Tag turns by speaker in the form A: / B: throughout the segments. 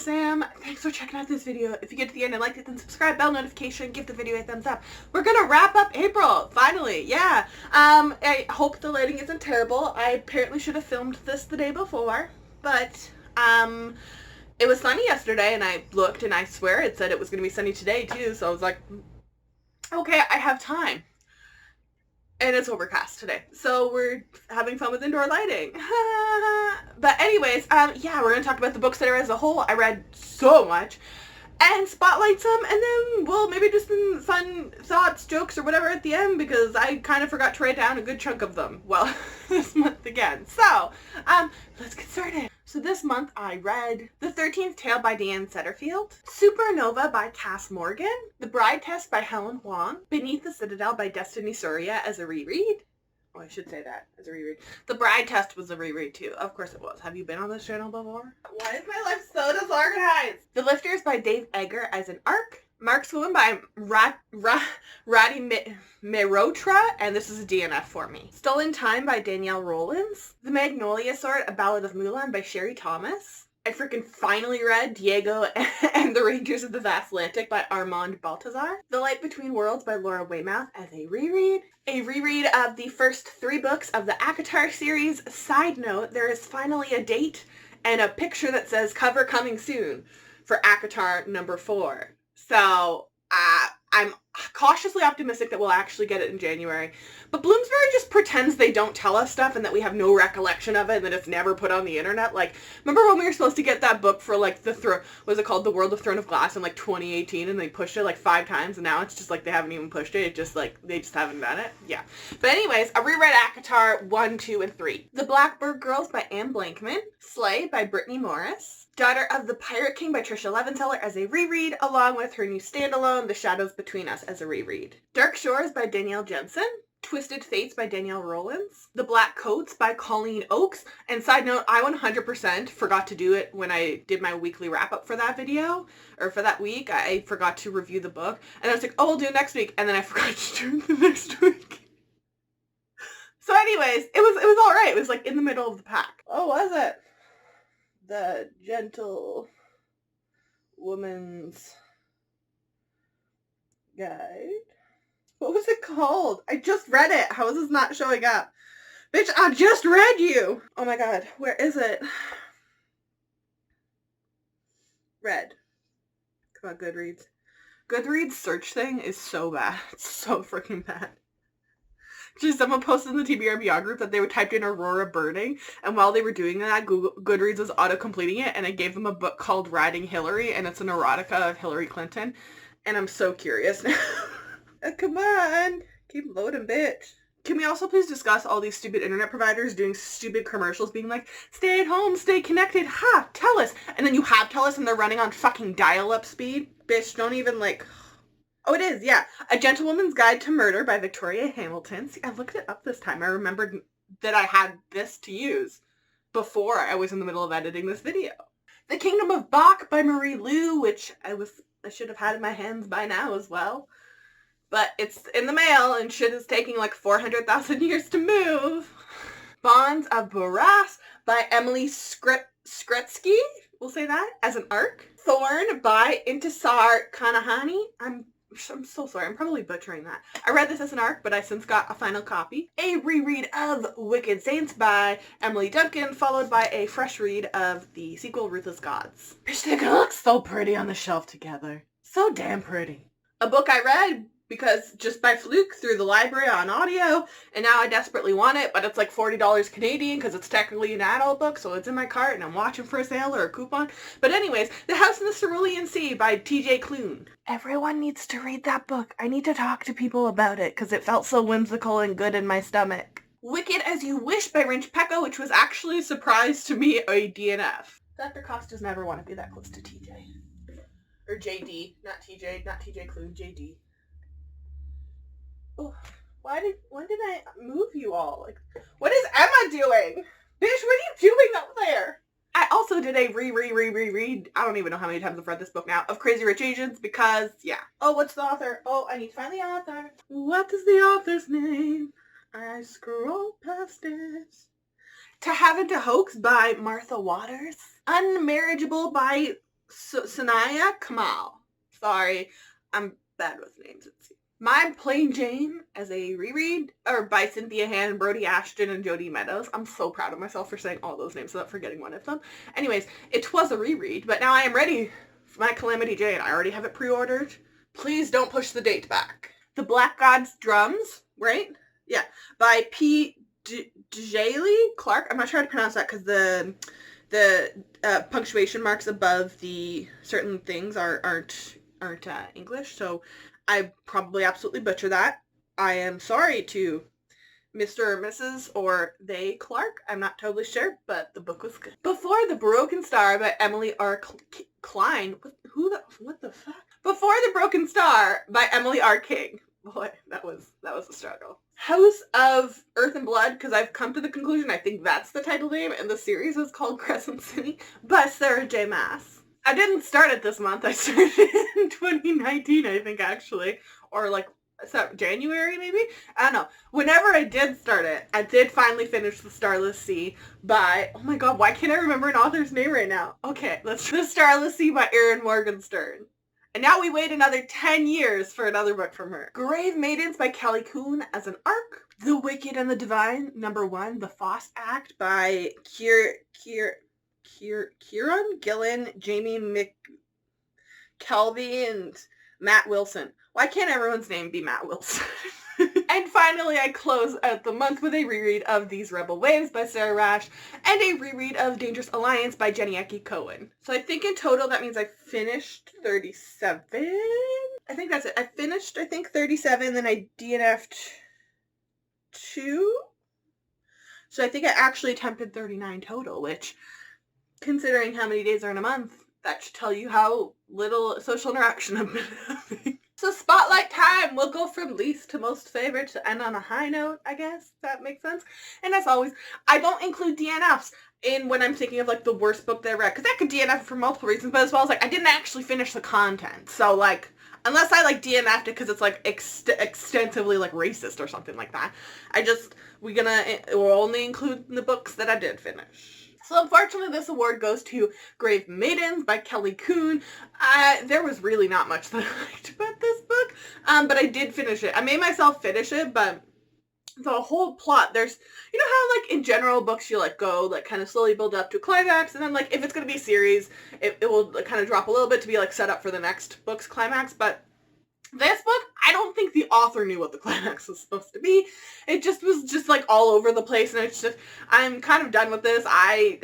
A: Sam. Thanks for checking out this video. If you get to the end and liked it, then subscribe, bell notification, give the video a thumbs up. We're gonna wrap up April, finally, yeah. I hope the lighting isn't terrible. I apparently should have filmed this the day before, but, it was sunny yesterday, and I looked, and I swear it said it was gonna be sunny today, too, so I was like, okay, I have time. And it's overcast today. So we're having fun with indoor lighting. But anyways, yeah, we're going to talk about the books that I read as a whole. I read so much. And spotlight some, and then, well, maybe just some fun thoughts, jokes, or whatever at the end, because I kind of forgot to write down a good chunk of them. Well, this month again. So, let's get started. So this month I read The 13th Tale by Deanne Setterfield, Supernova by Cass Morgan, The Bride Test by Helen Huang, Beneath the Citadel by Destiny Surya as a reread. Oh, I should say that as a reread. The Bride Test was a reread too. Of course it was. Have you been on this channel before? Why is my life so disorganized? The Lifters by Dave Egger as an arc. Markswoman by Radhi Mehrotra, and this is a DNF for me. Stolen Time by Danielle Rollins. The Magnolia Sword, A Ballad of Mulan by Sherry Thomas. I freaking finally read Diego and the Rangers of the Vast Atlantic by Armand Baltazar. The Light Between Worlds by Laura Weymouth as a reread. A reread of the first 3 books of the ACOTAR series. Side note, there is finally a date and a picture that says cover coming soon for ACOTAR number 4. So, I'm cautiously optimistic that we'll actually get it in January. But Bloomsbury just pretends they don't tell us stuff and that we have no recollection of it and that it's never put on the internet. Like, remember when we were supposed to get that book for, like, what was it called? The World of Throne of Glass in, like, 2018, and they pushed it, like, 5 times, and now it's just, like, they haven't even pushed it. It's just, like, they just haven't done it. Yeah. But anyways, I reread ACOTAR 1, 2, and 3. The Blackbird Girls by Anne Blankman. Slay by Brittany Morris. Daughter of the Pirate King by Tricia Levenseller as a reread, along with her new standalone, The Shadows Between Us, as a reread. Dark Shores by Danielle Jensen. Twisted Fates by Danielle Rollins. The Black Coats by Colleen Oakes. And side note, I 100% forgot to do it when I did my weekly wrap-up for that video, or for that week. I forgot to review the book. And I was like, oh, we'll do it next week. And then I forgot to do it the next week. So anyways, it was alright. It was like in the middle of the pack. Oh, was it? The Gentle Woman's Guide. What was it called? I just read it. How is this not showing up? Bitch, I just read you! Oh my god, where is it? Read. Come on, Goodreads. Goodreads search thing is so bad. It's so freaking bad. Just someone posted in the TBRBR group that they would typed in Aurora burning, and while they were doing that, Goodreads was auto-completing it, and I gave them a book called Riding Hillary, and it's an erotica of Hillary Clinton, and I'm so curious now. Come on! Keep loading, bitch. Can we also please discuss all these stupid internet providers doing stupid commercials being like, stay at home, stay connected, ha, TELUS, and then you have TELUS and they're running on fucking dial-up speed? Bitch, don't even, like... Oh, it is, yeah. A Gentlewoman's Guide to Murder by Victoria Hamilton. See, I looked it up this time. I remembered that I had this to use before I was in the middle of editing this video. The Kingdom of Bach by Marie Lu, which I should have had in my hands by now as well. But it's in the mail and shit is taking like 400,000 years to move. Bonds of Barras by Emily Skretsky. We'll say that as an arc. Thorn by Intisar Kanahani. I'm so sorry. I'm probably butchering that. I read this as an arc, but I since got a final copy. A reread of Wicked Saints by Emily Duncan, followed by a fresh read of the sequel, Ruthless Gods. Bitch, they look so pretty on the shelf together. So damn pretty. A book I read because just by fluke through the library on audio, and now I desperately want it, but it's like $40 Canadian because it's technically an adult book, so it's in my cart and I'm watching for a sale or a coupon. But anyways, The House in the Cerulean Sea by TJ Klune. Everyone needs to read that book. I need to talk to people about it because it felt so whimsical and good in my stomach. Wicked As You Wish by Rinch Pecco, which was actually a surprise to me, a DNF. Dr. Costas never want to be that close to TJ. Or JD, not TJ Klune, JD. Oh, when did I move you all? Like, what is Emma doing? Bitch, what are you doing up there? I also did a reread, I don't even know how many times I've read this book now, of Crazy Rich Asians because, yeah. Oh, what's the author? Oh, I need to find the author. What is the author's name? I scroll past it. To Have and to Hoax by Martha Waters. Unmarriageable by Sanaya Kamal. Sorry, I'm bad with names. My Plain Jane as a reread, or by Cynthia Han, Brody Ashton, and Jodie Meadows. I'm so proud of myself for saying all those names without forgetting one of them. Anyways, it was a reread, but now I am ready for my Calamity Jane. I already have it pre-ordered. Please don't push the date back. The Black God's Drums, right? Yeah, by P. Djaley Clark. I'm not sure how to pronounce that because the punctuation marks above the certain things aren't English, so I probably absolutely butcher that. I am sorry to Mr. or Mrs. or they Clark. I'm not totally sure, but the book was good. Before the Broken Star by Emily R. Klein. What the fuck? Before the Broken Star by Emily R. King. Boy, that was a struggle. House of Earth and Blood, because I've come to the conclusion I think that's the title name, and the series is called Crescent City by Sarah J. Maas. I didn't start it this month. I started in 2019, I think, actually. Or, like, January, maybe? I don't know. Whenever I did start it, I did finally finish The Starless Sea by... Oh my god, why can't I remember an author's name right now? Okay, let's... The Starless Sea by Erin Morgenstern. And now we wait another 10 years for another book from her. Grave Maidens by Kelly Kuhn as an arc. The Wicked and the Divine, #1. The Foss Act by Kieran Gillen, Jamie McKelvey, and Matt Wilson. Why can't everyone's name be Matt Wilson? And finally, I close out the month with a reread of These Rebel Waves by Sarah Rash and a reread of Dangerous Alliance by Jenny Eki Cohen. So I think in total that means I finished 37. I think that's it. I finished, 37, then I DNF'd 2. So I think I actually attempted 39 total, which, considering how many days are in a month, that should tell you how little social interaction I've been having. So spotlight time! We'll go from least to most favorite to end on a high note, I guess. That makes sense. And as always, I don't include DNFs in when I'm thinking of, like, the worst book that I read. Because I could DNF for multiple reasons, but as well as, like, I didn't actually finish the content. So, like, unless I, like, DNF'd it because it's, like, extensively, like, racist or something like that. We'll only include the books that I did finish. So unfortunately, this award goes to Grave Maidens by Kelly Kuhn. There was really not much that I liked about this book, but I did finish it. I made myself finish it, but the whole plot, you know how, like, in general books you, like, go, like, kind of slowly build up to a climax, and then, like, if it's going to be a series, it will, like, kind of drop a little bit to be, like, set up for the next book's climax, but this book, I don't think the author knew what the climax was supposed to be. It just was just, like, all over the place, and it's just, I'm kind of done with this. I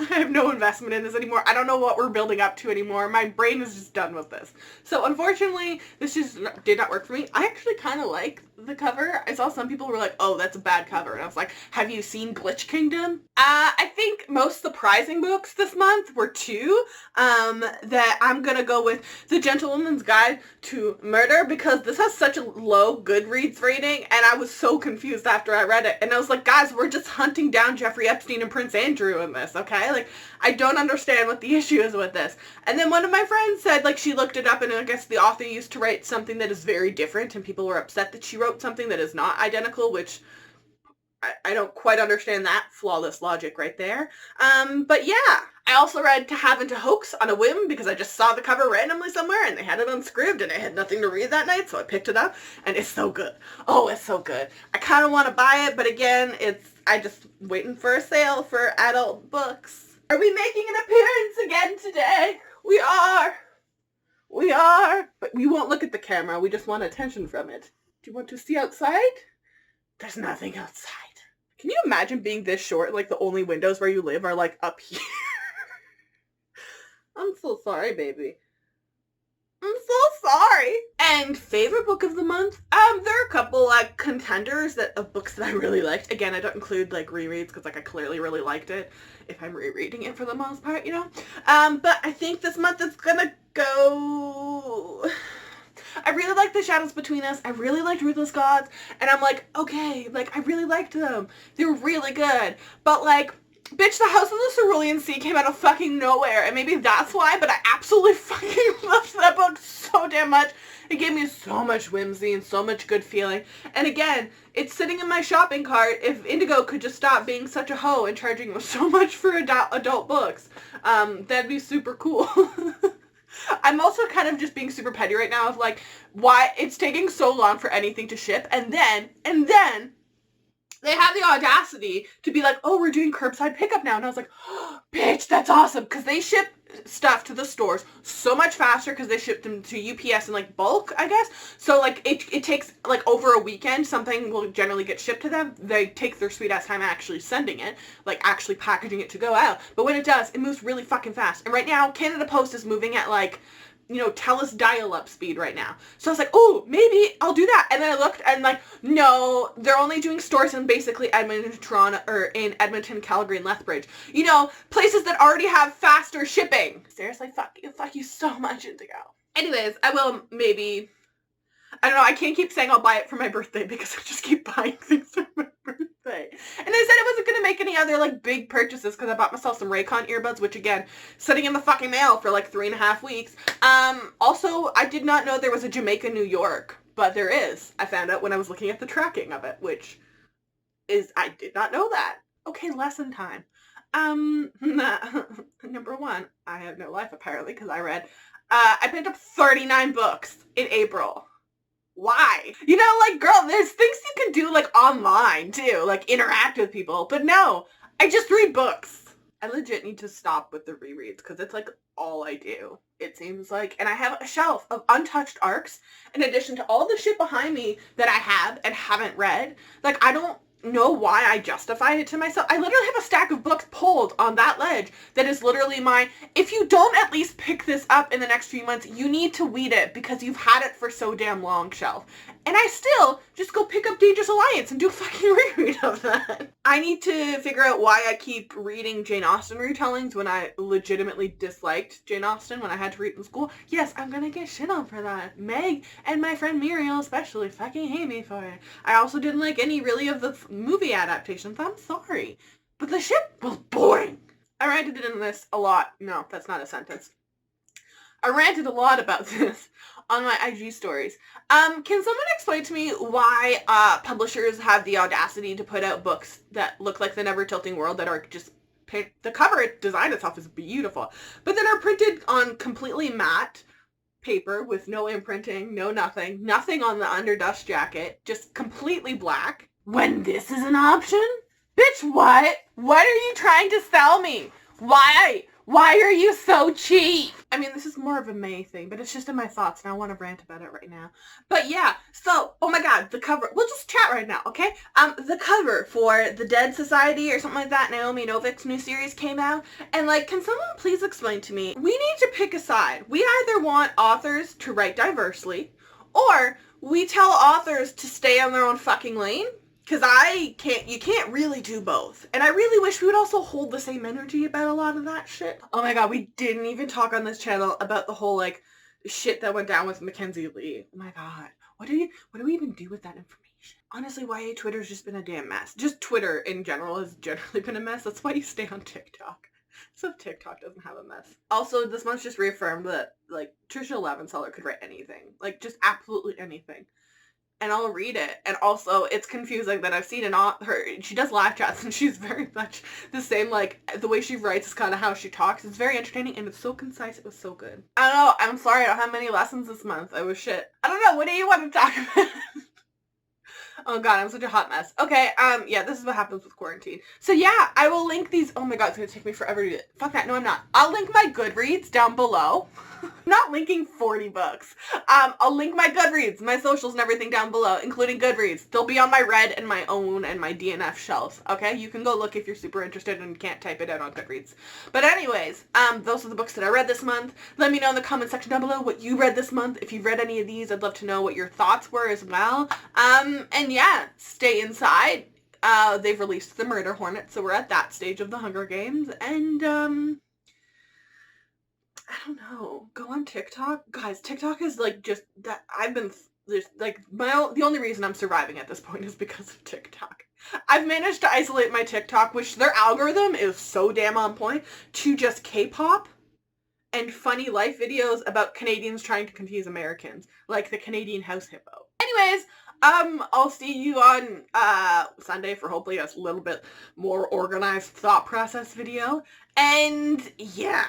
A: have no investment in this anymore. I don't know what we're building up to anymore. My brain is just done with this. So, unfortunately, this just did not work for me. I actually kind of like the cover. I saw some people were like, oh, that's a bad cover, and I was like, have you seen Glitch Kingdom? I think most surprising books this month were 2, that I'm gonna go with The Gentlewoman's Guide to Murder, because this has such a low Goodreads rating, and I was so confused after I read it, and I was like, guys, we're just hunting down Jeffrey Epstein and Prince Andrew in this, okay? Like, I don't understand what the issue is with this. And then one of my friends said, like, she looked it up, and I guess the author used to write something that is very different, and people were upset that she wrote something that is not identical, which I don't quite understand that flawless logic right there. But yeah, I also read To Have and to Hoax on a whim because I just saw the cover randomly somewhere and they had it unscribed and I had nothing to read that night, so I picked it up and it's so good. Oh, it's so good. I kind of want to buy it, but again, I just waiting for a sale for adult books. Are we making an appearance again today? We are. But we won't look at the camera. We just want attention from it. Do you want to see outside? There's nothing outside. Can you imagine being this short? Like, the only windows where you live are, like, up here. I'm so sorry, baby. I'm so sorry. And favorite book of the month? There are a couple, like, contenders of books that I really liked. Again, I don't include, like, rereads because, like, I clearly really liked it if I'm rereading it for the most part, you know? But I think this month it's gonna go... I really liked The Shadows Between Us. I really liked Ruthless Gods. And I'm like, okay, like, I really liked them. They were really good. But, like, bitch, The House of the Cerulean Sea came out of fucking nowhere. And maybe that's why, but I absolutely fucking loved that book so damn much. It gave me so much whimsy and so much good feeling. And again, it's sitting in my shopping cart. If Indigo could just stop being such a hoe and charging so much for adult books, that'd be super cool. I'm also kind of just being super petty right now of like, why it's taking so long for anything to ship, and then they have the audacity to be like, oh, we're doing curbside pickup now. And I was like, oh, bitch, that's awesome. Because they ship stuff to the stores so much faster because they ship them to UPS in like bulk, I guess. So like it takes like over a weekend. Something will generally get shipped to them. They take their sweet ass time actually sending it, like actually packaging it to go out. But when it does, it moves really fucking fast. And right now, Canada Post is moving at like, you know, TELUS dial-up speed right now. So I was like, oh, maybe I'll do that. And then I looked and like, no, they're only doing stores in basically Edmonton, Toronto, or in Edmonton, Calgary, and Lethbridge. You know, places that already have faster shipping. Seriously, fuck you so much, Indigo. Anyways, I will maybe, I don't know, I can't keep saying I'll buy it for my birthday because I just keep buying things for my birthday. And I said I wasn't going to make any other, like, big purchases because I bought myself some Raycon earbuds, which, again, sitting in the fucking mail for, like, 3.5 weeks. Also, I did not know there was a Jamaica, New York, but there is. I found out when I was looking at the tracking of it, which is, I did not know that. Okay, lesson time. Number one, I have no life, apparently, because I picked up 39 books in April. Why? You know, like, girl, there's things you can do, like, online, too. Like, interact with people. But no, I just read books. I legit need to stop with the rereads, because it's, like, all I do, it seems like. And I have a shelf of untouched arcs, in addition to all the shit behind me that I have and haven't read. Like, I don't know why I justify it to myself. I literally have a stack of books pulled on that ledge that is literally my, if you don't at least pick this up in the next few months, you need to weed it because you've had it for so damn long shelf. And I still just go pick up Dangerous Alliance and do a fucking reread of that. I need to figure out why I keep reading Jane Austen retellings when I legitimately disliked Jane Austen when I had to read in school. Yes, I'm gonna get shit on for that. Meg and my friend Muriel especially fucking hate me for it. I also didn't like any really of the movie adaptations. I'm sorry. But the shit was boring. I ranted in this a lot. No, that's not a sentence. I ranted a lot about this on my IG stories. Can someone explain to me why publishers have the audacity to put out books that look like The Never Tilting World that are just the cover design itself is beautiful, but then are printed on completely matte paper with no imprinting, no nothing on the underdust jacket, just completely black. When this is an option? Bitch, what? What are you trying to sell me? Why? Why are you so cheap? I mean, this is more of a May thing, but it's just in my thoughts, and I want to rant about it right now. But yeah, so, oh my god, the cover. We'll just chat right now, okay? The cover for The Dead Society or something like that, Naomi Novik's new series came out, and like, can someone please explain to me? We need to pick a side. We either want authors to write diversely, or we tell authors to stay on their own fucking lane. Because you can't really do both. And I really wish we would also hold the same energy about a lot of that shit. Oh my god, we didn't even talk on this channel about the whole, like, shit that went down with Mackenzie Lee. Oh my god. What do we even do with that information? Honestly, YA Twitter's just been a damn mess. Just Twitter in general has generally been a mess. That's why you stay on TikTok. So TikTok doesn't have a mess. Also, this month just reaffirmed that, like, Trisha Levenseller could write anything. Like, just absolutely anything. And I'll read it. And also, it's confusing that I've seen she does live chats, and she's very much the same, like, the way she writes is kind of how she talks. It's very entertaining, and it's so concise. It was so good. I don't know. I'm sorry I don't have many lessons this month. I was shit. I don't know. What do you want to talk about? Oh god, I'm such a hot mess. Okay, yeah, this is what happens with quarantine. So yeah, I will link these. Oh my god, it's gonna take me forever to do it. Fuck that. No, I'm not. I'll link my Goodreads down below. I'm not linking 40 books. I'll link my Goodreads, my socials and everything down below, including Goodreads. They'll be on my Red and my own and my DNF shelves, okay? You can go look if you're super interested and can't type it out on Goodreads. But anyways, those are the books that I read this month. Let me know in the comment section down below what you read this month. If you've read any of these, I'd love to know what your thoughts were as well. And yeah, stay inside. They've released the Murder Hornet, so we're at that stage of the Hunger Games, and, I don't know. Go on TikTok. Guys, TikTok is like just that the only reason I'm surviving at this point is because of TikTok. I've managed to isolate my TikTok, which their algorithm is so damn on point, to just K-pop and funny life videos about Canadians trying to confuse Americans, like the Canadian house hippo. Anyways, I'll see you on Sunday for hopefully a little bit more organized thought process video. And yeah.